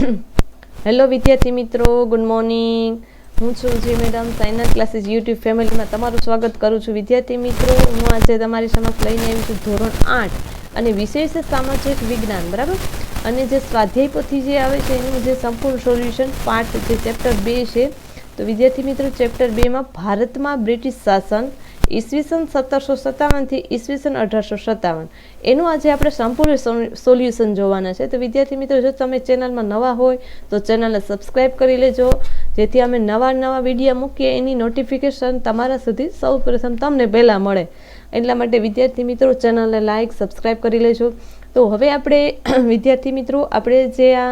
Hello વિદ્યાર્થી મિત્રો, good morning. હું છું જી મેડમ, સાઇનર ક્લાસીસ યુટ્યુબ ફેમિલીમાં તમારું સ્વાગત કરું છું. વિદ્યાર્થી મિત્રો, હું આજે તમારી સમક્ષ લઈને આવી છું ધોરણ 8 અને વિષય છે સામાજિક વિજ્ઞાન, બરાબર. અને જે સ્વાધ્યાય પોથી જે આવે છે એનું જે સંપૂર્ણ સોલ્યુશન પાર્ટ જે ચેપ્ટર 2 છે. તો વિદ્યાર્થી મિત્રો, ચેપ્ટર 2માં ભારતમાં બ્રિટિશ શાસન ઈસવીસન 1757 થી ઈસવીસન 1857 એનું આજે આપણે સંપૂર્ણ સોલ્યુશન જોવાના છે. તો વિદ્યાર્થી મિત્રો, જો તમે ચેનલમાં નવા હોય તો ચેનલને સબસ્ક્રાઈબ કરી લેજો, જેથી અમે નવા વિડીયો મૂકીએ એની નોટિફિકેશન તમારા સુધી સૌપ્રથમ તમને પહેલાં મળે. એટલા માટે વિદ્યાર્થી મિત્રો, ચેનલને લાઇક સબસ્ક્રાઈબ કરી લેજો. તો હવે આપણે વિદ્યાર્થી મિત્રો, આપણે જે આ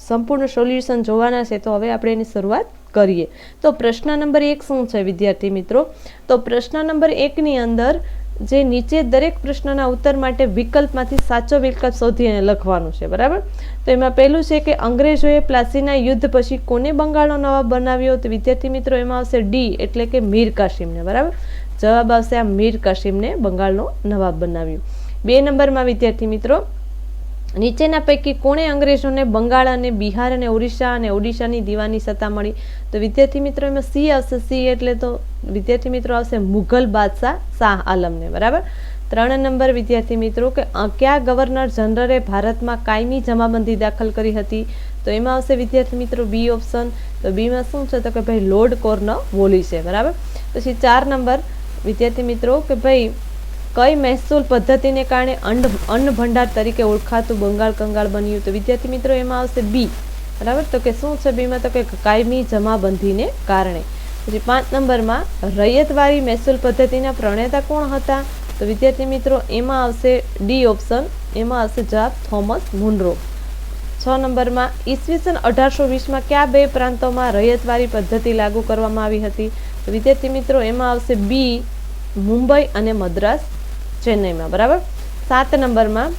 સંપૂર્ણ સોલ્યુશન જોવાના છે, તો હવે આપણે એની શરૂઆત કરીએ. તો પ્રશ્ન નંબર 1 શું છે વિદ્યાર્થી મિત્રો? તો પ્રશ્ન નંબર 1ની અંદર જે નીચે દરેક પ્રશ્નના ઉત્તર માટે વિકલ્પમાંથી સાચો વિકલ્પ શોધીને લખવાનું છે, બરાબર. તો એમાં પહેલું છે કે અંગ્રેજોએ પ્લાસીના યુદ્ધ પછી કોને બંગાળનો નવાબ બનાવ્યો? તો વિદ્યાર્થી મિત્રો, એમાં આવશે ડી, એટલે કે મીર કાસિમને, બરાબર. જવાબ આવશે આ મીર કાસિમને બંગાળનો નવાબ બનાવ્યો. 2 નંબરમાં વિદ્યાર્થી મિત્રો, નીચેના પૈકી કોણે અંગ્રેજોને બંગાળ અને બિહાર અને ઓડિશાની દીવાની સત્તા મળી? તો વિદ્યાર્થી મિત્રો, એમાં સી આવશે. સી એટલે તો વિદ્યાર્થી મિત્રો આવશે મુઘલ બાદશાહ શાહ આલમને, બરાબર. 3 નંબર વિદ્યાર્થી મિત્રો, કે કયા ગવર્નર જનરલે ભારતમાં કાયમી જમાબંધી દાખલ કરી હતી? તો એમાં આવશે વિદ્યાર્થી મિત્રો બી ઓપ્શન. તો બીમાં શું છે? તો કે ભાઈ લોર્ડ કોર્નવોલિસ છે, બરાબર. પછી 4 નંબર વિદ્યાર્થી મિત્રો, કે ભાઈ કઈ મહેસૂલ પદ્ધતિને કારણે અન્ન ભંડાર તરીકે ઓળખાતું બંગાળ કંગાળ બન્યું? તો વિદ્યાર્થી મિત્રો, એમાં આવશે બી, બરાબર. તો કે શું છે બીમાં? તો કે કાયમી જમાબંધીને કારણે. પછી 5 નંબરમાં રૈયતવારી મહેસૂલ પદ્ધતિના પ્રણેતા કોણ હતા? તો વિદ્યાર્થી મિત્રો, એમાં આવશે ડી ઓપ્શન. એમાં આવશે જવાબ થોમસ મુનરો. 6 નંબરમાં ઈસવીસન 1820માં કયા 2 પ્રાંતોમાં રૈયતવારી પદ્ધતિ લાગુ કરવામાં આવી હતી? તો વિદ્યાર્થી મિત્રો, એમાં આવશે બી, મુંબઈ અને મદ્રાસ ચેન્નઈમાં, બરાબર. 7 નંબરમાં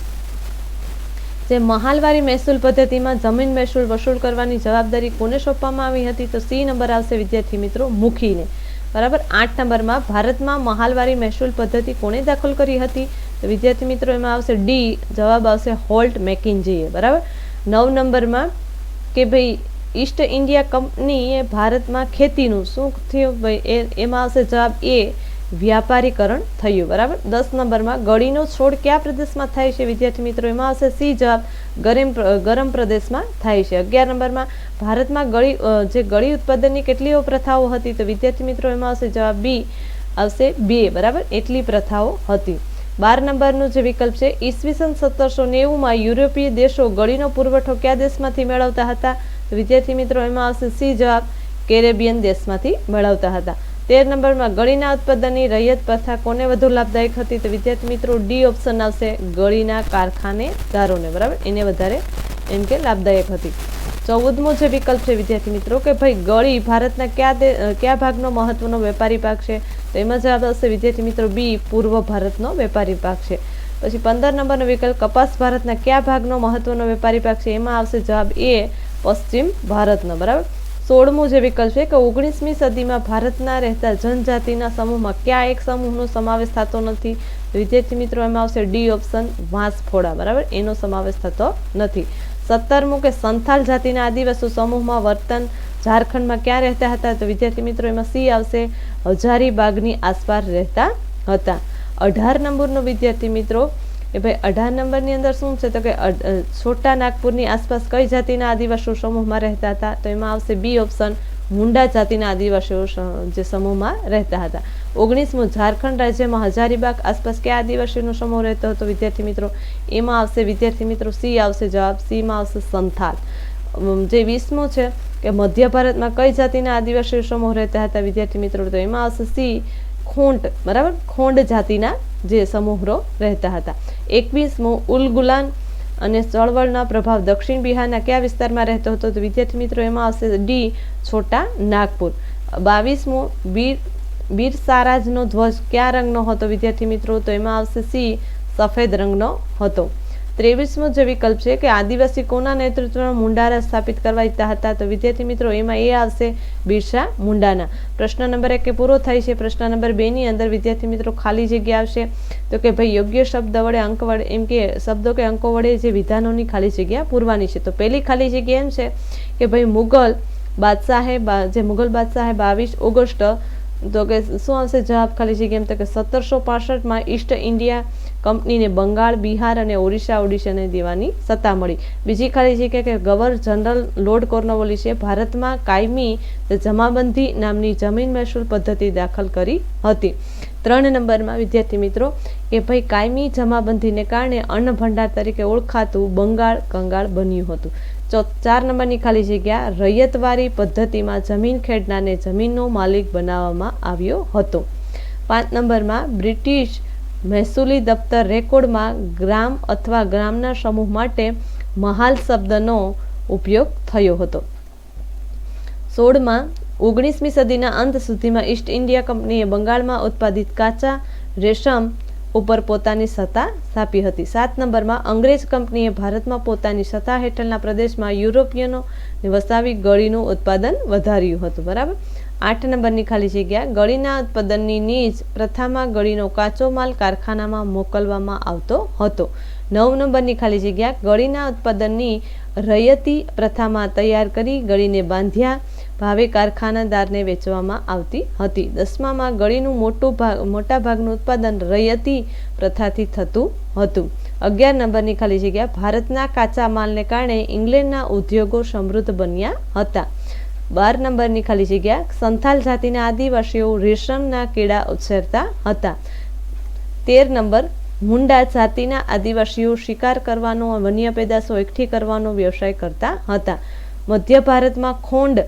જે મહાલવારી મહેસૂલ પદ્ધતિમાં જમીન મહેસૂલ વસૂલ કરવાની જવાબદારી કોને સોંપવામાં આવી હતી? તો સી નંબર આવશે વિદ્યાર્થી મિત્રો મુખીને, બરાબર. 8 નંબરમાં ભારતમાં મહાલવારી મહેસૂલ પદ્ધતિ કોણે દાખલ કરી હતી? તો વિદ્યાર્થી મિત્રો, એમાં આવશે ડી, જવાબ આવશે હોલ્ટ મેકિન્ઝીએ, બરાબર. 9 નંબરમાં કે ભાઈ ઈસ્ટ ઇન્ડિયા કંપનીએ ભારતમાં ખેતીનું શું થયું? ભાઈ એમાં આવશે જવાબ એ, વ્યાપારીકરણ થયું, બરાબર. 10 નંબરમાં ગળીનો છોડ કયા પ્રદેશમાં થાય છે? વિદ્યાર્થી મિત્રો, એમાં આવશે સી, જવાબ ગરમ પ્રદેશમાં થાય છે. 11 નંબરમાં ભારતમાં ગળી ઉત્પાદનની કેટલીઓ પ્રથાઓ હતી? તો વિદ્યાર્થી મિત્રો, એમાં આવશે જવાબ બી, આવશે 2, બરાબર. એટલી પ્રથાઓ હતી. 12 નંબરનું જે વિકલ્પ છે, ઈસવીસન 1790માં યુરોપીય દેશો ગળીનો પુરવઠો કયા દેશમાંથી મેળવતા હતા? તો વિદ્યાર્થી મિત્રો, એમાં આવશે સી, જવાબ કેરેબિયન દેશમાંથી મેળવતા હતા. 13 નંબરમાં ગળીના ઉત્પાદનની રૈયત પ્રથા કોને વધુ લાભદાયક હતી? તો વિદ્યાર્થી મિત્રો, ડી ઓપ્શન આવશે, ગળીના કારખાનેદારોને, બરાબર. એને વધારે એમ કે લાભદાયક હતી. 14મો જે વિકલ્પ છે વિદ્યાર્થી મિત્રો, કે ભાઈ ગળી ભારતના કયા ભાગનો મહત્વનો વેપારી પાક છે? તો એમાં જવાબ આવશે વિદ્યાર્થી મિત્રો બી, પૂર્વ ભારતનો વેપારી પાક છે. પછી 15 નંબરનો વિકલ્પ, કપાસ ભારતના કયા ભાગનો મહત્વનો વેપારી પાક છે? એમાં આવશે જવાબ એ, પશ્ચિમ ભારતનો, બરાબર. 16મો જે વિકલ્પ છે, કે 19મી સદીમાં ભારતના રહેતા જનજાતિના સમૂહમાં કયા એક સમૂહનો સમાવેશ થતો નથી? વિદ્યાર્થી મિત્રો, એમાં આવશે ડી ઓપ્શન, વાંસફોડા, બરાબર. એનો સમાવેશ થતો નથી. 17મું કે સંથાલ જાતિના આદિવાસી સમૂહમાં વર્તન ઝારખંડમાં ક્યાં રહેતા હતા? તો વિદ્યાર્થી મિત્રો, એમાં સી આવશે, હજારીબાગની આસપાસ રહેતા હતા. 18 નંબરનો વિદ્યાર્થી મિત્રો, કે ભાઈ 18 નંબરની અંદર શું છે? તો કે છોટા નાગપુરની આસપાસ કઈ જાતિના આદિવાસીઓ સમૂહમાં રહેતા હતા? તો એમાં આવશે બી ઓપ્શન, મુંડા જાતિના આદિવાસીઓ જે સમૂહમાં રહેતા હતા. 19મું ઝારખંડ રાજ્યમાં હજારીબાગ આસપાસ કયા આદિવાસીનો સમૂહ રહેતો હતો? વિદ્યાર્થી મિત્રો, એમાં આવશે વિદ્યાર્થી મિત્રો સી આવશે, જવાબ સીમાં આવશે સંથાલ. જે 20મું છે, કે મધ્ય ભારતમાં કઈ જાતિના આદિવાસીઓ સમૂહ રહેતા હતા? વિદ્યાર્થી મિત્રો, તો એમાં આવશે સી, ખોંડ, બરાબર. ખોંડ જાતિના જે સમૂહો રહેતા હતા. 21મું ઉલગુલાન અને ચળવળના પ્રભાવ દક્ષિણ બિહારના કયા વિસ્તારમાં રહેતો હતો? તો વિદ્યાર્થી મિત્રો, એમાં આવશે ડી, છોટા નાગપુર. 22મું બીર સારાજનો ધ્વજ કયા રંગનો હતો? વિદ્યાર્થી મિત્રો, તો એમાં આવશે સી, સફેદ રંગનો હતો. 23મો જે વિકલ્પ છે કે આદિવાસી કોના નેતૃત્વમાં મુંડારા સ્થાપિત કરવા ઈચ્છતા હતા? તો વિદ્યાર્થી મિત્રો એમાં એ આવશે બિરસા મુંડાના. પ્રશ્ન નંબર 1 પૂરો થાય છે. પ્રશ્ન નંબર 2 ની અંદર વિદ્યાર્થી મિત્રો ખાલી જગ્યા આવશે. તો કે ભાઈ યોગ્ય શબ્દ વડે અંક વડે એમ કે શબ્દો કે અંકો વડે જે વિધાનોની ખાલી જગ્યા પૂરવાની છે. તો પહેલી ખાલી જગ્યા એમ છે કે ભાઈ મુગલ બાદશાહે 22 ઓગસ્ટ, તો કે શું આવશે જવાબ ખાલી જગ્યા એમ? તો કે 1765 ઈસ્ટ ઇન્ડિયા કંપનીને બંગાળ, બિહાર અને ઓડિશાને દેવાની સત્તા મળી. બીજી ખાલી જગ્યા કે ગવર્નર જનરલ લોર્ડ કોર્નવોલિસે ભારતમાં કાયમી જમાબંધી નામની જમીન મહેસૂલ પદ્ધતિ દાખલ કરી હતી. 3 નંબરમાં વિદ્યાર્થી મિત્રો કે ભાઈ કાયમી જમાબંધીને કારણે અન્ન ભંડાર તરીકે ઓળખાતું બંગાળ કંગાળ બન્યું હતું. 4 નંબરની ખાલી જગ્યા રૈયતવારી પદ્ધતિમાં જમીન ખેડનારને જમીનનો માલિક બનાવવામાં આવ્યો હતો. 5 નંબરમાં બ્રિટિશ મહેસૂલી દફતર રેકોર્ડમાં ગ્રામ અથવા ગ્રામના સમૂહ માટે મહાલ શબ્દનો ઉપયોગ થયો હતો. 16માં 19મી સદીના અંત સુધીમાં ઈસ્ટ ઇન્ડિયા કંપનીએ બંગાળમાં ઉત્પાદિત કાચા રેશમ ઉપર પોતાની સત્તા સ્થાપી હતી. 7 નંબરમાં અંગ્રેજ કંપનીએ ભારતમાં પોતાની સત્તા હેઠળના પ્રદેશમાં યુરોપિયનો વસાવી ગળીનું ઉત્પાદન વધાર્યું હતું. બરાબર. 8 નંબરની ખાલી જગ્યા ગળીના ઉત્પાદનની નીજ પ્રથામાં ગળીનો કાચો માલ કારખાનામાં મોકલવામાં આવતો હતો. 9 નંબરની ખાલી જગ્યા ગળીના ઉત્પાદનની રૈયતી પ્રથામાં તૈયાર કરી ગળીને બાંધ્યા ભાવે કારખાનાદારને વેચવામાં આવતી હતી. 10મામાં ગળીનું મોટા ભાગનું ઉત્પાદન રૈયતી પ્રથાથી થતું હતું. 11 નંબરની ખાલી જગ્યા ભારતના કાચા માલને કારણે ઇંગ્લેન્ડના ઉદ્યોગો સમૃદ્ધ બન્યા હતા. 12 નંબરની ખાલી જગ્યા સંથાલ જાતિના આદિવાસીઓ રેશમના કીડા ઉછેરતા હતા. 13 નંબર મુંડા જાતિના આદિવાસીઓ શિકાર કરવાનો, વન્ય પેદાશો એકઠી કરવાનો વ્યવસાય કરતા હતા. મધ્ય ભારતમાં ખોંડ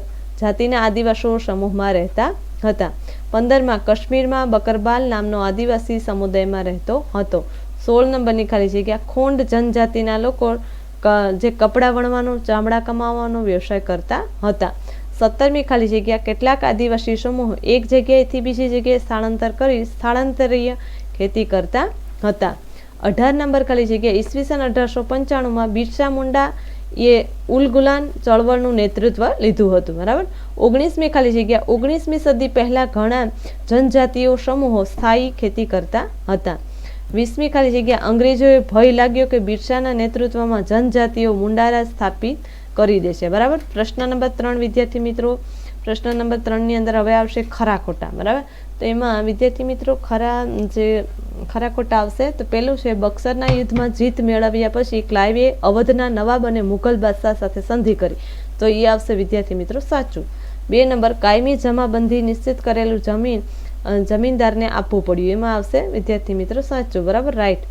જાતિના આદિવાસીઓ સમૂહમાં રહેતા હતા. 15માં કાશ્મીરમાં બકરબાલ નામનો આદિવાસી સમુદાયમાં રહેતો હતો. 16 નંબરની ખાલી જગ્યા ખોંડ જનજાતિના લોકો જે કપડાં વણવાનો, ચામડા કમાવાનો વ્યવસાય કરતા હતા. 17મી ખાલી જગ્યા કેટલાક આદિવાસી સમૂહ એક જગ્યાએથી બીજી જગ્યાએ સ્થળાંતર કરી સ્થળાંતરીય ખેતી કરતા હતા. 18 નંબર ખાલી જગ્યા ઈસવીસન 1895માં બિરસા મુંડા એ ઉલગુલાન ચળવળનું નેતૃત્વ લીધું હતું. બરાબર. 19મી ખાલી જગ્યા 19મી સદી પહેલા ઘણા જનજાતિઓ સમૂહો સ્થાયી ખેતી કરતા હતા. 20મી ખાલી જગ્યા અંગ્રેજોએ ભય લાગ્યો કે બિરસાના નેતૃત્વમાં જનજાતિઓ મુંડારા સ્થાપિત કરી દેશે. બરાબર. પ્રશ્ન નંબર 3 વિદ્યાર્થી મિત્રો, પ્રશ્ન નંબર 3 ની અંદર હવે આવશે ખરા ખોટા. બરાબર. તો એમાં વિદ્યાર્થી મિત્રો ખરા ખોટા આવશે. તો પહેલું છે બક્સરના યુદ્ધમાં જીત મેળવ્યા પછી ક્લાઇવે અવધના નવાબ અને મુઘલ બાદશાહ સાથે સંધિ કરી. તો એ આવશે વિદ્યાર્થી મિત્રો સાચું. 2 નંબર કાયમી જમાબંધી નિશ્ચિત કરેલું જમીનદારને આપવું પડ્યું. એમાં આવશે વિદ્યાર્થી મિત્રો સાચું. બરાબર. રાઈટ.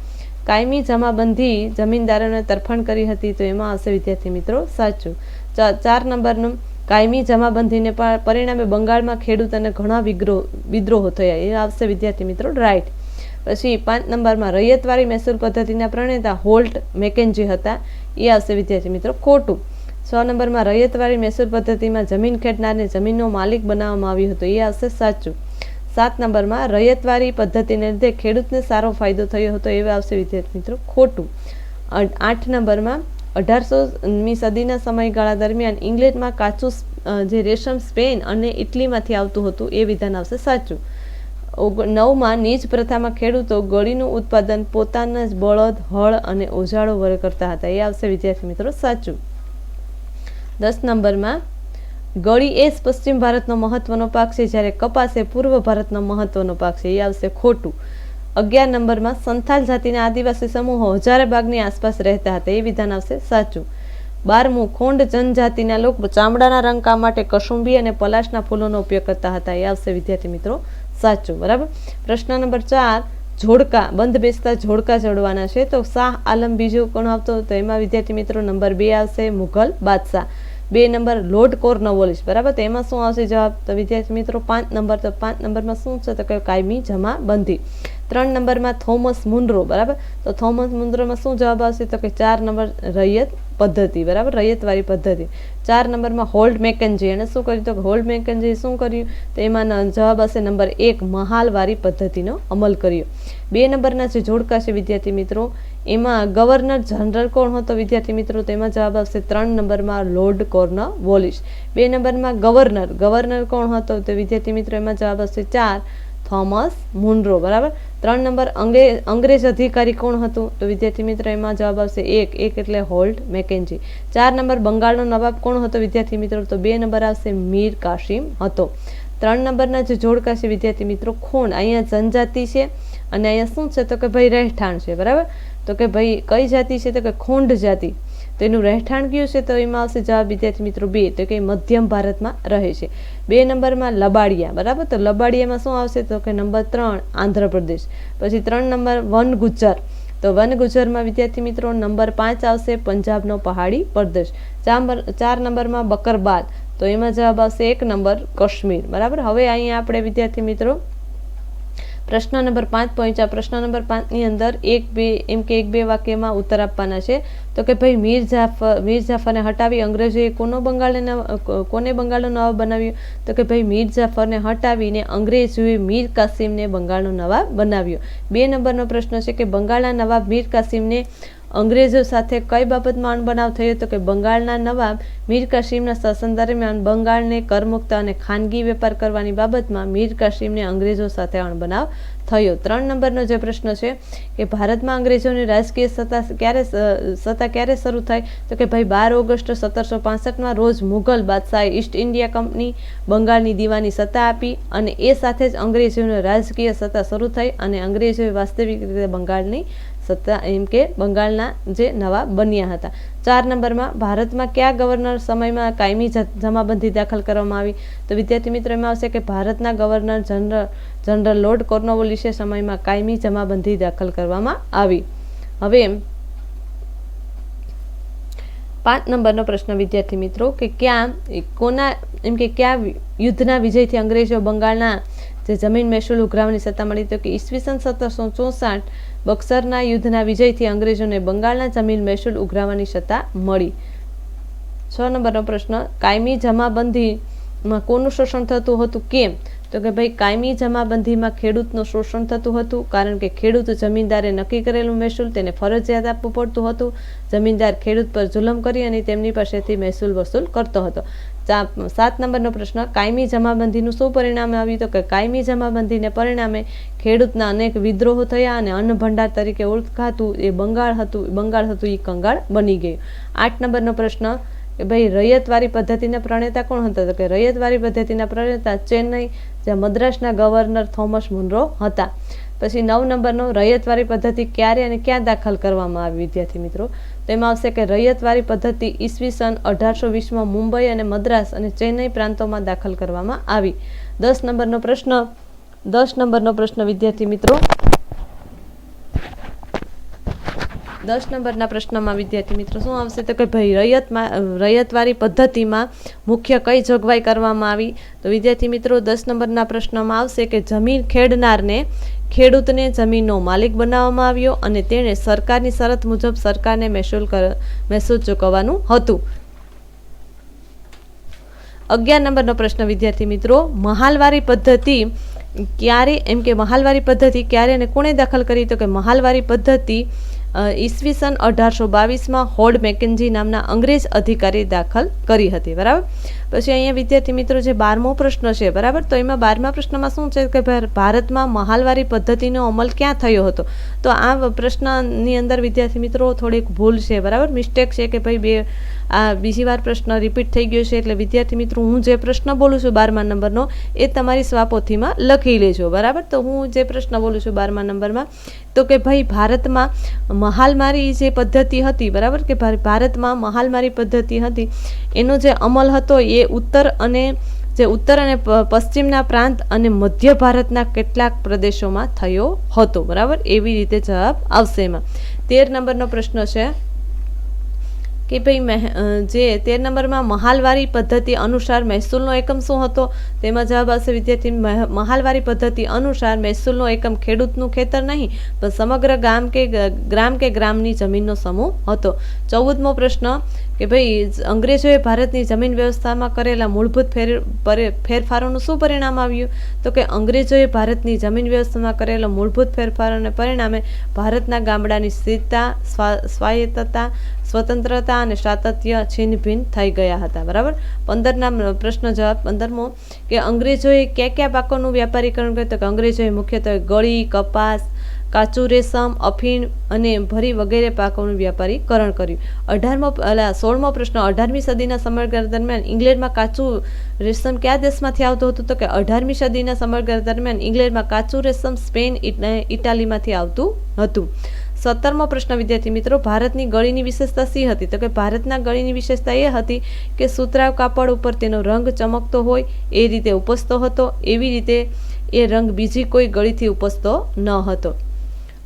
કાયમી જમાબંધી જમીનદારોને તરફણ કરી હતી. તો એમાં આવશે વિદ્યાર્થી મિત્રો સાચું. 4 નંબરનું કાયમી જમાબંધીને પરિણામે બંગાળમાં ખેડૂતોને ઘણા વિદ્રોહો થયા. એ આવશે વિદ્યાર્થી મિત્રો રાઈટ. પછી 5 નંબરમાં રૈયતવારી મહેસૂલ પદ્ધતિના પ્રણેતા હોલ્ટ મેકેન્જી હતા. એ આવશે વિદ્યાર્થી મિત્રો ખોટું. 6 નંબરમાં રૈયતવારી મહેસૂલ પદ્ધતિમાં જમીન ખેડનારને જમીનનો માલિક બનાવવામાં આવ્યો હતો. એ આવશે સાચું. 7 નંબરમાં રૈયતવારી પદ્ધતિને લીધે ખેડૂતને સારો ફાયદો થયો હતો. એ આવશે વિદ્યાર્થી મિત્રો ખોટું. 8 નંબરમાં 18મી સદીના સમયગાળા દરમિયાન ઇંગ્લેન્ડમાં કાચું જે રેશમ સ્પેન અને ઇટલીમાંથી આવતું હતું. એ વિધાન આવશે સાચું. 9માં નીજ પ્રથામાં ખેડૂતો ગળીનું ઉત્પાદન પોતાના જ બળદ, હળ અને ઓજાળો વડે કરતા હતા. એ આવશે વિદ્યાર્થી મિત્રો સાચું. 10 નંબરમાં ગળી એ પશ્ચિમ ભારતનો મહત્વનો પાક છે, જ્યારે કપાસ એ પૂર્વ ભારતનો મહત્વનો પાક છે. એ આવશે ખોટું. 11 નંબરમાં સંથાલ જાતિના આદિવાસી સમૂહો હજારેબાગની આસપાસ રહેતા હતા. એ વિધાન આવશે સાચું. 12મું ખોંડ જનજાતિના લોકો ચામડાના રંગકામ માટે કસુંબી અને પલાશના ફૂલોનો ઉપયોગ કરતા હતા. એ આવશે વિદ્યાર્થી મિત્રો સાચું. બરાબર. પ્રશ્ન નંબર 4 જોડકા બંધ બેસતા જોડકા જોડવાના છે. તો શાહ આલમ બીજો કોણ આવતો? તો એમાં વિદ્યાર્થી મિત્રો નંબર 2 આવશે મુઘલ બાદશાહ. 2 નંબર લોર્ડ કોર્નવોલિસ. બરાબર. તો એમાં શું આવશે જવાબ? તો વિદ્યાર્થી મિત્રો 5 નંબર. તો 5 નંબરમાં શું છે? તો કે કાયમી જમાબંધી. 3 નંબરમાં થોમસ મુનરો, બરાબર. તો થોમસ મુનરોમાં શું જવાબ આવશે? તો કે 4 નંબર રૈયત પદ્ધતિ, બરાબર, રૈયતવારી પદ્ધતિ. 4 નંબરમાં હોલ્ડ મેકેન્જી, એને શું કર્યું? તો હોલ્ડ મેકેન્જી શું કર્યું? તો એમાં જવાબ આવશે નંબર 1, મહાલવારી પદ્ધતિનો અમલ કર્યો. 2 નંબરના જે જોડકા છે વિદ્યાર્થી મિત્રો, એમાં ગવર્નર જનરલ કોણ હતો વિદ્યાર્થી મિત્રો? તો એમાં જવાબ આવશે 3 નંબરમાં લોર્ડ કોર્નવોલિસ. 2 નંબરમાં ગવર્નર કોણ હતો? તો વિદ્યાર્થી મિત્રો એમાં જવાબ આવશે 4, થોમસ મુનરો, બરાબર. 3 નંબર અંગ્રેજ અધિકારી કોણ હતું? તો વિદ્યાર્થી મિત્રો એમાં જવાબ આવશે 1 એટલે હોલ્ડ મેકેન્જી. 4 નંબર બંગાળનો નવાબ કોણ હતો વિદ્યાર્થી મિત્રો? તો 2 નંબર આવશે મીર કાસિમ હતો. 3 નંબરના જે જોડકા છે વિદ્યાર્થી મિત્રો, ખૂણ, અહીંયા જનજાતિ છે અને અહીંયા શું છે? તો કે ભાઈ રહેઠાણ છે, બરાબર. તો કે ભાઈ કઈ જાતિ છે? તો કે ખોંડ જાતિ. તો એનું રહેઠાણ કયું છે? તો એમાં આવશે જવાબ વિદ્યાર્થી મિત્રો 2, તો કે મધ્યમ ભારતમાં રહે છે. 2 નંબરમાં લબાડિયા, બરાબર. તો લબાડિયામાં શું આવશે? તો કે નંબર 3, આંધ્રપ્રદેશ. પછી 3 નંબર વનગુજ્જર, તો વનગુજ્જરમાં વિદ્યાર્થી મિત્રો નંબર 5 આવશે પંજાબનો પહાડી પ્રદેશ. 4 નંબરમાં બકરબાલ, તો એમાં જવાબ આવશે 1 નંબર કાશ્મીર, બરાબર. હવે અહીંયા આપણે વિદ્યાર્થી મિત્રો પ્રશ્ન નંબર 5 પહોંચ્યા. પ્રશ્ન નંબર 5 ની અંદર 1-2 વાક્યમાં ઉત્તર આપવાના છે. તો કે ભાઈ મીર જાફરને હટાવી અંગ્રેજોએ કોને બંગાળનો નવાબ બનાવ્યો? તો કે ભાઈ મીર જાફરને હટાવીને અંગ્રેજોએ મીર કાસિમને બંગાળનો નવાબ બનાવ્યો. 2 નંબરનો પ્રશ્ન છે કે બંગાળના નવાબ મીર કાસિમને અંગ્રેજો સાથે કઈ બાબતમાં અણબનાવ થયો? તો કે બંગાળના નવાબ મીર કાસિમના શાસન દરમિયાન બંગાળને કરમુક્ત અને ખાનગી વેપાર કરવાની બાબતમાં મીર કાસિમને અંગ્રેજો સાથે અણબનાવ થયો. 3 નંબરનો જે પ્રશ્ન છે કે ભારતમાં અંગ્રેજોની રાજકીય સત્તા ક્યારે શરૂ થાય? તો કે ભાઈ 12 ઓગસ્ટ 1765 રોજ મુઘલ બાદશાહે ઈસ્ટ ઇન્ડિયા કંપની બંગાળની દીવાની સત્તા આપી અને એ સાથે જ અંગ્રેજોની રાજકીય સત્તા શરૂ થઈ અને અંગ્રેજોએ વાસ્તવિક રીતે બંગાળની સત્તા બંગાળના જે નવાબ બન્યા હતા. 4 નંબરમાં ભારતમાં કયા ગવર્નર સમયમાં કાયમી જમાબંધી દાખલ કરવામાં આવી? તો વિદ્યાર્થી મિત્રો એમાં આવશે કે ભારતના ગવર્નર જનરલ લોર્ડ કોર્નવોલિસે સમયમાં કાયમી જમાબંધી દાખલ કરવામાં આવી. હવે 5 નંબરનો પ્રશ્ન વિદ્યાર્થી મિત્રો કે કયા યુદ્ધના વિજયથી અંગ્રેજો બંગાળના જે જમીન મહેસૂલ ઉઘરાવવાની સત્તા મળી? તો કે ઈસવીસન 1764 બક્સરના યુદ્ધના વિજયથી અંગ્રેજોને બંગાળના જમીન મહેસૂલ ઉઘરાવવાની સત્તા મળી. 6 નંબરનો પ્રશ્ન કાયમી જમાબંધીમાં કોનું શોષણ થતું હતું? કેમ? તો કે ભાઈ કાયમી જમાબંધીમાં ખેડૂતનું શોષણ થતું હતું, કારણ કે ખેડૂત જમીનદારે નક્કી કરેલું મહેસૂલ તેને ફરજિયાત આપવું પડતું હતું. જમીનદાર ખેડૂત પર જુલમ કરી અને તેમની પાસેથી મહેસૂલ વસૂલ કરતો હતો. 7 નંબરનો પ્રશ્ન કાયમી જમાબંધીનું શું પરિણામ આવ્યું? તો કે કાયમી જમાબંધીને પરિણામે ખેડૂતના અનેક વિદ્રોહો થયા અને અન્ન ભંડાર તરીકે ઓળખાતું એ બંગાળ હતું એ કંગાળ બની ગયું. 8 નંબરનો પ્રશ્ન કે ભાઈ રૈયતવારી પદ્ધતિના પ્રણેતા કોણ હતા? તો કે રૈયતવારી પદ્ધતિના પ્રણેતા ચેન્નઈ જ્યાં મદ્રાસના ગવર્નર થોમસ મુનરો હતા. પછી 9 નંબરનો રૈયતવારી પદ્ધતિ ક્યારે અને ક્યાં દાખલ કરવામાં આવી વિદ્યાર્થી મિત્રો? તો એમાં આવશે કે રૈયતવારી પદ્ધતિ ઈસવીસન 1820માં મુંબઈ અને મદ્રાસ અને ચેન્નઈ પ્રાંતોમાં દાખલ કરવામાં આવી. 10 નંબરનો પ્રશ્ન વિદ્યાર્થી મિત્રો 10 નંબરના પ્રશ્નમાં વિદ્યાર્થી મિત્રો શું આવશે? તો કે ભાઈ રૈયતવારી પદ્ધતિમાં મુખ્ય કઈ જોગવાઈ કરવામાં આવી? તો વિદ્યાર્થી મિત્રો 10 નંબરના પ્રશ્નમાં આવશે કે જમીન ખેડૂતને જમીનનો માલિક બનાવવામાં આવ્યો અને તેણે સરકારની શરત મુજબ સરકારને મહેસૂલ ચૂકવવાનું હતું. 11 નંબરનો પ્રશ્ન વિદ્યાર્થી મિત્રો મહાલવારી પદ્ધતિ ક્યારે અને કોણે દાખલ કરી? તો કે મહાલવારી પદ્ધતિ ઈસવીસન 1822માં હોલ્ડ મેકેન્જી નામના અંગ્રેજ અધિકારી દાખલ કરી હતી. બરાબર. પછી અહીંયા વિદ્યાર્થી મિત્રો જે 12મો પ્રશ્ન છે, બરાબર, તો એમાં 12મા પ્રશ્નમાં શું છે કે ભારતમાં મહાલવારી પદ્ધતિનો અમલ ક્યાં થયો હતો? તો આ પ્રશ્નની અંદર વિદ્યાર્થી મિત્રો થોડીક ભૂલ છે, બરાબર, મિસ્ટેક છે કે ભાઈ બીજી વાર પ્રશ્ન રિપીટ થઈ ગયો છે. એટલે વિદ્યાર્થી મિત્રો હું જે પ્રશ્ન બોલું છું 12મા નંબરનો એ તમારી સ્વાપોથીમાં લખી લેજો. બરાબર. તો હું જે પ્રશ્ન બોલું છું 12મા નંબરમાં તો કે ભાઈ ભારતમાં મહાલમારી જે પદ્ધતિ હતી, બરાબર, કે ભારતમાં મહાલમારી પદ્ધતિ હતી એનો જે અમલ હતો એ ઉત્તર અને પશ્ચિમના પ્રાંત અને મધ્ય ભારતના કેટલાક પ્રદેશોમાં થયો હતો. બરાબર. એવી રીતે જવાબ આવશે. એમાં 13 નંબરનો પ્રશ્ન છે કે ભાઈ જે 13 નંબરમાં મહાલવારી પદ્ધતિ અનુસાર મહેસૂલનો એકમ શું હતો? તેમાં જવાબ આવશે વિદ્યાર્થી મહાલવારી પદ્ધતિ અનુસાર મહેસૂલનો એકમ ખેડૂતનું ખેતર નહીં પણ સમગ્ર ગ્રામ કે ગ્રામની જમીનનો સમૂહ હતો. 14મો પ્રશ્ન કે ભાઈ અંગ્રેજોએ ભારતની જમીન વ્યવસ્થામાં કરેલા મૂળભૂત ફેરફારોનું શું પરિણામ આવ્યું? તો કે અંગ્રેજોએ ભારતની જમીન વ્યવસ્થામાં કરેલા મૂળભૂત ફેરફારોને પરિણામે ભારતના ગામડાની સ્થિરતા, સ્વાયત્તતા, સ્વતંત્રતા અને સાતત્ય છિન્નભિન્ન થઈ ગયા હતા. બરાબર. 15ના પ્રશ્ન જવાબ 15મો કે અંગ્રેજોએ કયા પાકોનું વ્યાપારીકરણ કર્યું? તો કે અંગ્રેજોએ મુખ્યત્વે ગળી, કપાસ, કાચું રેશમ, અફીણ અને ભરી વગેરે પાકોનું વ્યાપારીકરણ કર્યું. 16મો પ્રશ્ન 18મી સદીના સમયગાળા દરમિયાન ઇંગ્લેન્ડમાં કાચું રેશમ કયા દેશમાંથી આવતું હતું? તો કે 18મી સદીના સમયગાળા દરમિયાન ઇંગ્લેન્ડમાં કાચું રેશમ સ્પેન, ઇટાલીમાંથી આવતું હતું. 17મો પ્રશ્ન વિદ્યાર્થી મિત્રો ભારતની ગળીની વિશેષતા શી હતી? તો કે ભારતના ગળીની વિશેષતા એ હતી કે સુતરાઉ કાપડ ઉપર તેનો રંગ ચમકતો હોય એ રીતે ઉપસતો હતો, એવી રીતે એ રંગ બીજી કોઈ ગળીથી ઉપસતો ન હતો.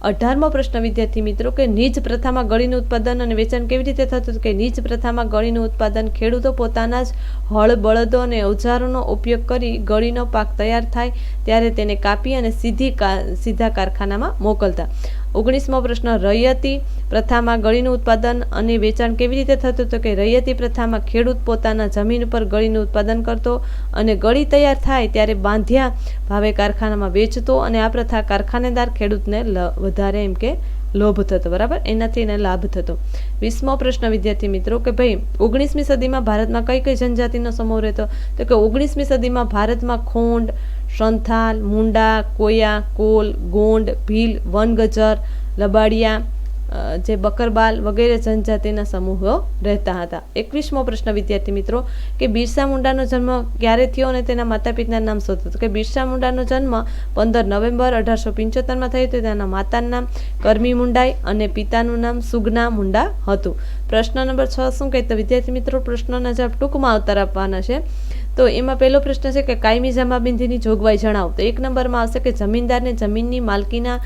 18મો પ્રશ્ન વિદ્યાર્થી મિત્રો કે નીચ પ્રથામાં ગળીનું ઉત્પાદન અને વેચાણ કેવી રીતે થતું? કે નીચ પ્રથામાં ગળીનું ઉત્પાદન ખેડૂતો પોતાના જ હળ, બળદો અને ઓજારોનો ઉપયોગ કરી ગળીનો પાક તૈયાર થાય ત્યારે તેને કાપી અને સીધા કારખાનામાં મોકલતા. 19મો પ્રશ્ન રૈયતી પ્રથામાં ગળીનું ઉત્પાદન અને વેચાણ કેવી રીતે થતું? તો કે રૈયતી પ્રથામાં ખેડૂત પોતાના જમીન પર ગળીનું ઉત્પાદન કરતો અને ગળી તૈયાર થાય ત્યારે બાંધ્યા ભાવે કારખાનામાં વેચતો અને આ પ્રથા કારખાનેદાર ખેડૂતને વધારે લોભ થતો. બરાબર, એનાથી એને લાભ થતો. 20મો પ્રશ્ન વિદ્યાર્થી મિત્રો કે ભાઈ 19મી સદીમાં ભારતમાં કઈ જનજાતિનો સમૂહ રહેતો? તો કે 19મી સદીમાં ભારતમાં ખોંડ, સંથાલ, મુંડા, કોયા, કોલ, ગોંડ, ભીલ, વનગજર, લબાડિયા, જે બકરબાલ વગેરે જનજાતિના સમૂહો રહેતા હતા. 21મો પ્રશ્ન વિદ્યાર્થી મિત્રો કે બિરસા મુંડાનો જન્મ ક્યારે થયો અને તેના માતા પિતાના નામ શું હતું? તો કે બિરસા મુંડાનો જન્મ 15 નવેમ્બર 1875માં થયો હતો. તેના માતાનું નામ કરમી મુંડાઈ અને પિતાનું નામ સુગના મુંડા હતું. પ્રશ્ન નંબર 6 શું કહે? તો વિદ્યાર્થી મિત્રો પ્રશ્નના જવાબ ટૂંકમાં આવતા આપવાના છે. તો એમાં પહેલો પ્રશ્ન છે કે કાયમી જમાબંધીની જોગવાઈ જણાવો. તો 1 નંબરમાં આવશે કે જમીનદારને જમીનની માલકીના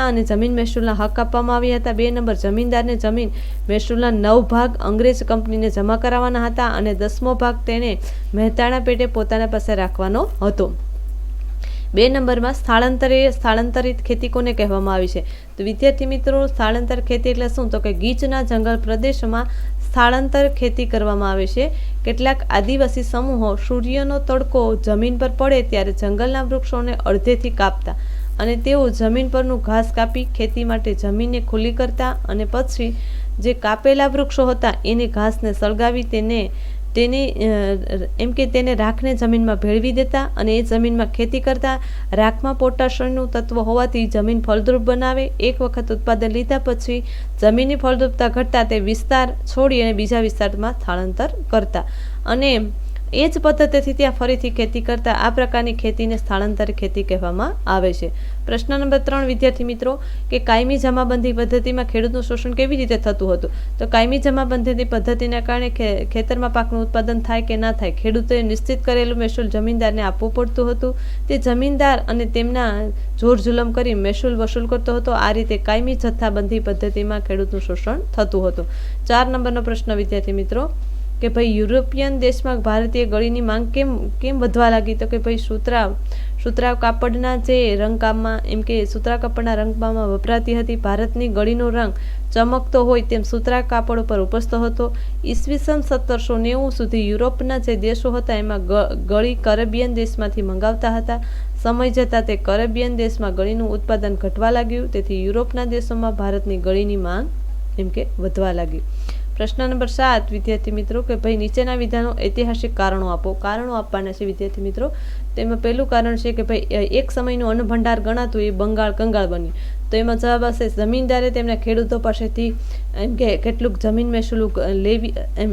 અને જમીન મહેસૂલના હક આપવામાં આવ્યા હતા. 2 નંબર જમીનદારને જમીન મહેસૂલના 9 ભાગ અંગ્રેજ કંપનીને જમા કરાવવાના હતા અને 10મો ભાગ તેને મહેતાણા પેટે પોતાના પાસે રાખવાનો હતો. 2 નંબરમાં સ્થળાંતરિત ખેતી કોને કહેવામાં આવી છે? તો વિદ્યાર્થી મિત્રો સ્થળાંતર ખેતી એટલે શું? તો કે ગીચના જંગલ પ્રદેશમાં સ્થળાંતર ખેતી કરવામાં આવે છે. કેટલાક આદિવાસી સમૂહો સૂર્યનો તડકો જમીન પર પડે ત્યારે જંગલના વૃક્ષોને અડધેથી કાપતા અને તેઓ જમીન પરનું ઘાસ કાપી ખેતી માટે જમીનને ખુલ્લી કરતા અને પછી જે કાપેલા વૃક્ષો હતા એને ઘાસને સળગાવી તેને રાખને જમીનમાં ભેળવી દેતા અને એ જમીનમાં ખેતી કરતા. રાખમાં પોટાશિયમનું તત્વ હોવાથી જમીન ફળદ્રુપ બનાવે. એક વખત ઉત્પાદન લીધા પછી જમીનની ફળદ્રુપતા ઘટતા તે વિસ્તાર છોડી અને બીજા વિસ્તારમાં સ્થળાંતર કરતા અને એ જ પદ્ધતિથી ત્યાં ફરીથી ખેતી કરતા. આ પ્રકારની ખેતીને સ્થળાંતર ખેતી કહેવામાં આવે છે. પ્રશ્ન નંબર 3 વિદ્યાર્થી મિત્રો કે કાયમી જમાબંધી પદ્ધતિમાં ખેડૂતનું શોષણ કેવી રીતે થતું હતું? તો કાયમી જમાબંધી પદ્ધતિના કારણે ખેતરમાં પાકનું ઉત્પાદન થાય કે ના થાય ખેડૂતોએ નિશ્ચિત કરેલું મહેસૂલ જમીનદારને આપવું પડતું હતું. તે જમીનદાર અને તેમના જોર જુલમ કરી મહેસૂલ વસૂલ કરતો હતો. આ રીતે કાયમી જથ્થાબંધી પદ્ધતિમાં ખેડૂતનું શોષણ થતું હતું. 4 નંબરનો પ્રશ્ન વિદ્યાર્થી મિત્રો કે ભાઈ યુરોપિયન દેશમાં ભારતીય ગળીની માંગ કેમ વધવા લાગી? તો કે ભાઈ સુતરાઉ કાપડના જે રંગકામમાં સુતરાઉ કાપડના રંગકામમાં વપરાતી હતી. ભારતની ગળીનો રંગ ચમકતો હોય તેમ સુતરાઉ કાપડ ઉપર ઉપસતો હતો. ઈસવીસન 1790 સુધી યુરોપના જે દેશો હતા એમાં ગળી કરેબિયન દેશમાંથી મંગાવતા હતા. સમય જતાં તે કરેબિયન દેશમાં ગળીનું ઉત્પાદન ઘટવા લાગ્યું. તેથી યુરોપના દેશોમાં ભારતની ગળીની માંગ વધવા લાગી. પ્રશ્ન નંબર 7 વિદ્યાર્થી મિત્રો કે ભાઈ નીચેના વિધાનો ઐતિહાસિક કારણો આપો. કારણો આપવાના છે વિદ્યાર્થી મિત્રો. તેમાં પહેલું કારણ છે કે ભાઈ એક સમયનું અન્ન ભંડાર ગણાતું એ બંગાળ કંગાળ બન્યું. તો એમાં જવાબ આવશે જમીનદારે તેમના ખેડૂતો પાસેથી કેટલુંક જમીન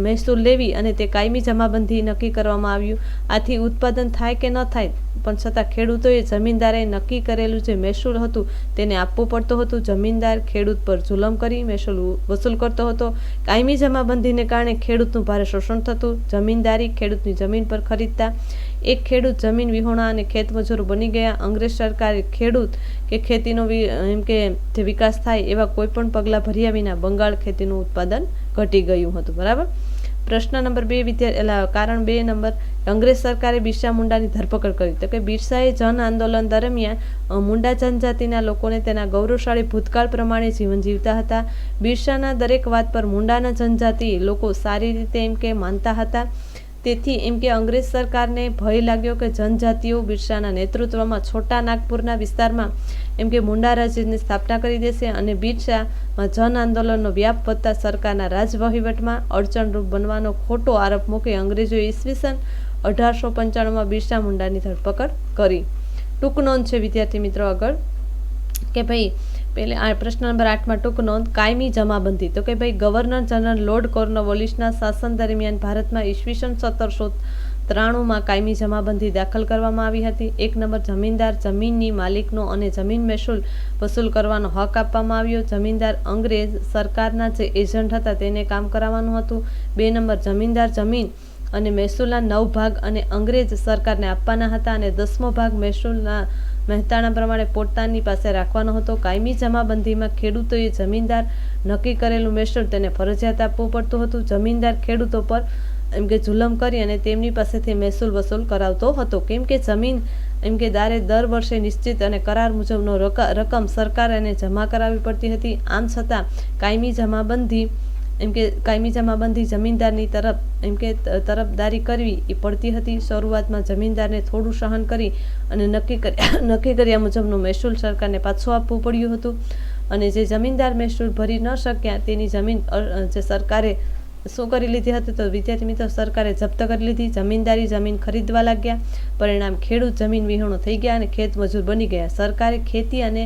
મહેસૂલ લેવી અને તે કાયમી જમાબંધી નક્કી કરવામાં આવ્યું. આથી ઉત્પાદન થાય કે ન થાય પણ છતાં ખેડૂતોએ જમીનદારે નક્કી કરેલું જે મહેસૂલ હતું તેને આપવું પડતું હતું. જમીનદાર ખેડૂત પર જુલમ કરી મહેસૂલ વસૂલ કરતો હતો. કાયમી જમાબંધીને કારણે ખેડૂતનું ભારે શોષણ થતું. જમીનદારી ખેડૂતની જમીન પર ખરીદતા. એક ખેડૂત જમીન વિહોણા અને ખેતમજૂર બની ગયા. અંગ્રેજ સરકારે ખેડૂત કે ખેતીનો એમ કે જે વિકાસ થાય એવા કોઈ પણ પગલાં ભર્યા વિના બંગાળ ખેતીનું ઉત્પાદન ઘટી ગયું હતું. બરાબર. પ્રશ્ન નંબર 2 કારણ 2 નંબર, અંગ્રેજ સરકારે બિરસા મુંડાની ધરપકડ કરી. તો કે બિરસાએ જન આંદોલન દરમિયાન મુંડા જનજાતિના લોકોને તેના ગૌરવશાળી ભૂતકાળ પ્રમાણે જીવન જીવતા હતા. બિરસાના દરેક વાત પર મુંડાના જનજાતિ લોકો સારી રીતે એમ કે માનતા હતા. તેથી એમ કે અંગ્રેજ સરકારને ભય લાગ્યો કે જનજાતિઓ બિરસાના નેતૃત્વમાં છોટા નાગપુરના વિસ્તારમાં એમ કે મુંડા રાજ્યની સ્થાપના કરી દેશે અને બિરસામાં જન આંદોલનનો વ્યાપ વધતા સરકારના રાજવહીવટમાં અડચણરૂપ બનવાનો ખોટો આરોપ મૂકી અંગ્રેજોએ ઈસવીસન 1895માં બિરસા મુંડાની ધરપકડ કરી. ટૂંક નોંધ છે વિદ્યાર્થી મિત્રો આગળ કે ભાઈ પહેલે આ પ્રશ્ન નંબર 8માં ટૂંક નોંધ, કાયમી જમાબંધી. તો કે ભાઈ ગવર્નર જનરલ લોર્ડ કોર્નવોલિસના શાસન દરમિયાન ભારતમાં ઈસવીસન 1793માં કાયમી જમાબંધી દાખલ કરવામાં આવી હતી. 1 નંબર, જમીનદાર જમીનની માલિકનો અને જમીન મહેસૂલ વસૂલ કરવાનો હક આપવામાં આવ્યો. જમીનદાર અંગ્રેજ સરકારના જે એજન્ટ હતા તેને કામ કરાવવાનું હતું. 2 નંબર, જમીનદાર જમીન અને મહેસૂલના 9 ભાગ અને અંગ્રેજ સરકારને આપવાના હતા અને 10મો ભાગ મહેસૂલના મહેતાણા પ્રમાણે પોતાની પાસે રાખવાનો હતો. કાયમી જમાબંધીમાં ખેડૂતોએ જમીનદાર નક્કી કરેલું મહેસૂલ તેને ફરજિયાત આપવું પડતું હતું. જમીનદાર ખેડૂતો પર એમ કે જુલમ કરી અને તેમની પાસેથી મહેસૂલ વસૂલ કરાવતો હતો. કેમ કે જમીન એમ કે દારે દર વર્ષે નિશ્ચિત અને કરાર મુજબનો રકમ સરકારને જમા કરાવવી પડતી હતી. આમ છતાં કાયમી જમાબંધી જમીનદારની તરફદારી કરવી એ પડતી હતી. શરૂઆતમાં જમીનદારને થોડું સહન કરી અને નક્કી કર્યા મુજબનું મહેસૂલ સરકારને પાછું આપવું પડ્યું હતું અને જે જમીનદાર મહેસૂલ ભરી ન શક્યા તેની જમીન જે સરકારે શું કરી લીધી હતી તો વિદ્યાર્થી મિત્રો સરકારે જપ્ત કરી લીધી. જમીનદારી જમીન ખરીદવા લાગ્યા. પરિણામ ખેડૂત જમીન વિહોણો થઈ ગયા અને ખેત મજૂર બની ગયા. સરકારે ખેતી અને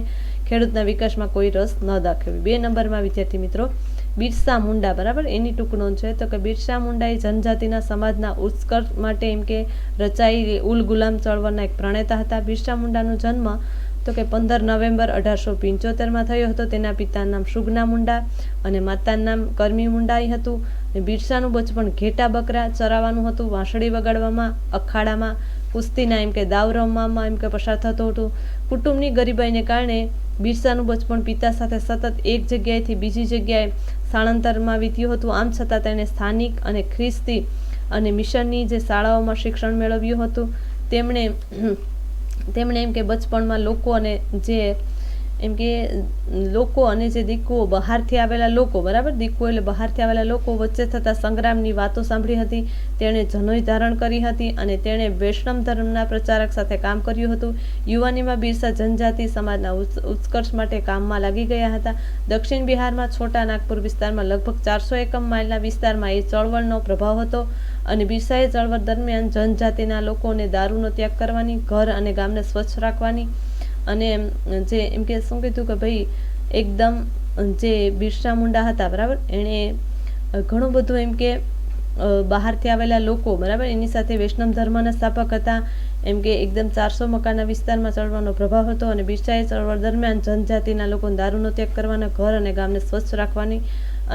ખેડૂતના વિકાસમાં કોઈ રસ ન દાખવ્યો. 2 નંબરમાં વિદ્યાર્થી મિત્રો બિરસા મુંડા, બરાબર, એની ટૂંક નોંધ છે. તો કે બિરસા મુંડા એ જનજાતિના સમાજના ઉત્કર્ષ માટે એમ કે રચાયેલી ઉલ ગુલામ ચળવળના એક પ્રણેતા હતા. બિરસા મુંડાનો જન્મ તો કે 15 નવેમ્બર 1875માં થયો હતો. તેના પિતાનું નામ સુગના મુંડા અને માતાનું નામ કરમી મુંડાઈ હતું. બિરસાનું બચપણ ઘેટા બકરા ચરાવવાનું હતું, વાંસળી વગાડવામાં, અખાડામાં, કુસ્તીના એમ કે દાવ રમવામાં એમ કે પસાર થતું હતું. કુટુંબની ગરીબાઈને કારણે બિરસાનું બચપણ પિતા સાથે સતત એક જગ્યાએથી બીજી જગ્યાએ સ્થળાંતરમાં વીત્યું હતું. આમ છતાં તેણે સ્થાનિક અને ખ્રિસ્તી અને મિશનની જે શાળાઓમાં શિક્ષણ મેળવ્યું હતું. તેમણે એમ કે બચપણમાં લોકો અને જે દીકુઓ બહારથી આવેલા લોકો, બરાબર, દીકુઓ એટલે બહારથી આવેલા લોકો વચ્ચે થતા સંગ્રામની વાતો સાંભળી હતી. તેણે જનોઈ ધારણ કરી હતી અને તેણે વૈષ્ણવ ધર્મના પ્રચારક સાથે કામ કર્યું હતું. યુવાનીમાં બિરસા જનજાતિ સમાજના ઉત્કર્ષ માટે કામમાં લાગી ગયા હતા. દક્ષિણ બિહારમાં છોટા નાગપુર વિસ્તારમાં લગભગ 400 એકમ માઇલના વિસ્તારમાં એ ચળવળનો પ્રભાવ હતો અને બિરસાએ ચળવળ દરમિયાન જનજાતિના લોકોને દારૂનો ત્યાગ કરવાની, ઘર અને ગામને સ્વચ્છ રાખવાની અને જે એમ કે શું કીધું કે ભાઈ એકદમ જે બિરસા મુંડા હતા, બરાબર, એણે ઘણું બધું એમ કે બહારથી આવેલા લોકો, બરાબર, એની સાથે વૈષ્ણવ ધર્મના સ્થાપક હતા. એમ કે એકદમ 400 મકાનના વિસ્તારમાં ચળવળનો પ્રભાવ હતો અને બિરસાએ ચળવળ દરમિયાન જનજાતિના લોકોને દારૂનો ત્યાગ કરવાના, ઘર અને ગામને સ્વચ્છ રાખવાની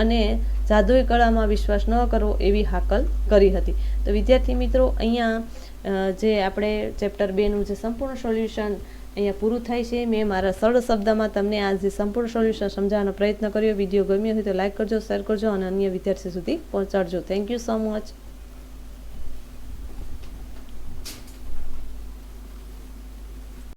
અને જાદુઈ કળામાં વિશ્વાસ ન કરવો એવી હાકલ કરી હતી. તો વિદ્યાર્થી મિત્રો અહીંયા જે આપણે ચેપ્ટર 2નું જે સંપૂર્ણ સોલ્યુશન અહીંયા પૂરું થાય છે. મેં મારા સરળ શબ્દમાં તમને આ જે સંપૂર્ણ સોલ્યુશન સમજાવવાનો પ્રયત્ન કર્યો. વિડીયો ગમ્યો હોય તો લાઇક કરજો, શેર કરજો અને અન્ય વિદ્યાર્થીઓ સુધી પહોંચાડજો. Thank you so much.